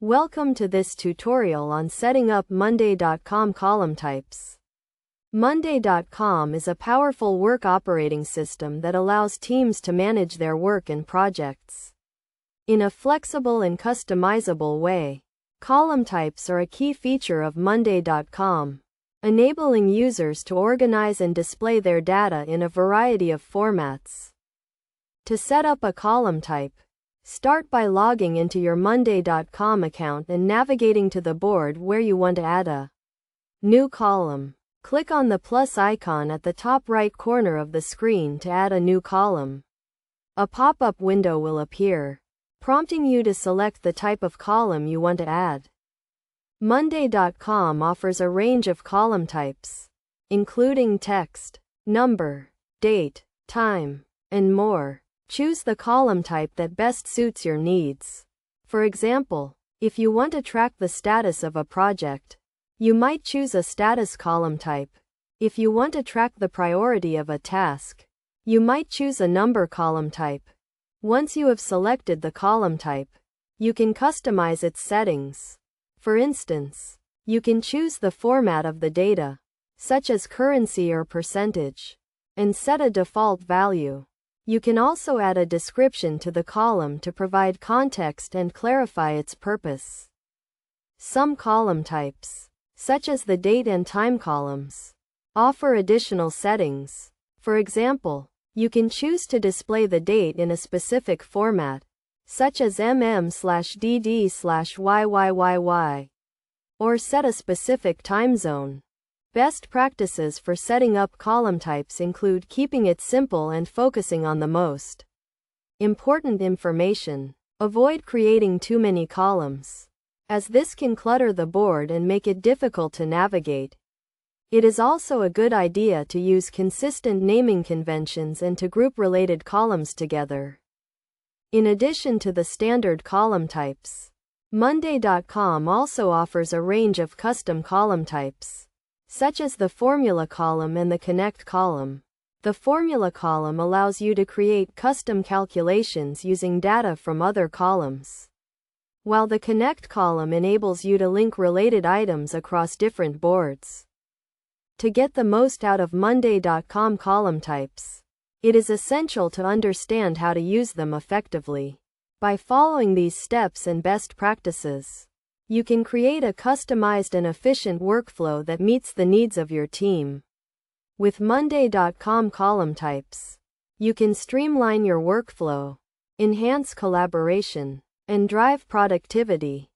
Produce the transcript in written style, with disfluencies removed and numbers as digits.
Welcome to this tutorial on setting up Monday.com column types. Monday.com is a powerful work operating system that allows teams to manage their work and projects in a flexible and customizable way. Column types are a key feature of Monday.com, enabling users to organize and display their data in a variety of formats. To set up a column type, start by logging into your Monday.com account and navigating to the board where you want to add a new column. Click on the plus icon at the top right corner of the screen to add a new column. A pop-up window will appear, prompting you to select the type of column you want to add. Monday.com offers a range of column types, including text, number, date, time, and more. Choose the column type that best suits your needs. For example, if you want to track the status of a project, you might choose a status column type. If you want to track the priority of a task, you might choose a number column type. Once you have selected the column type, you can customize its settings. For instance, you can choose the format of the data, such as currency or percentage, and set a default value. You can also add a description to the column to provide context and clarify its purpose. Some column types, such as the date and time columns, offer additional settings. For example, you can choose to display the date in a specific format, such as mm/dd/yyyy, or set a specific time zone. Best practices for setting up column types include keeping it simple and focusing on the most important information. Avoid creating too many columns, as this can clutter the board and make it difficult to navigate. It is also a good idea to use consistent naming conventions and to group related columns together. In addition to the standard column types, Monday.com also offers a range of custom column types, such as the formula column and the connect column. The formula column allows you to create custom calculations using data from other columns, while the connect column enables you to link related items across different boards. To get the most out of Monday.com column types, it is essential to understand how to use them effectively. By following these steps and best practices, you can create a customized and efficient workflow that meets the needs of your team. With Monday.com column types, you can streamline your workflow, enhance collaboration, and drive productivity.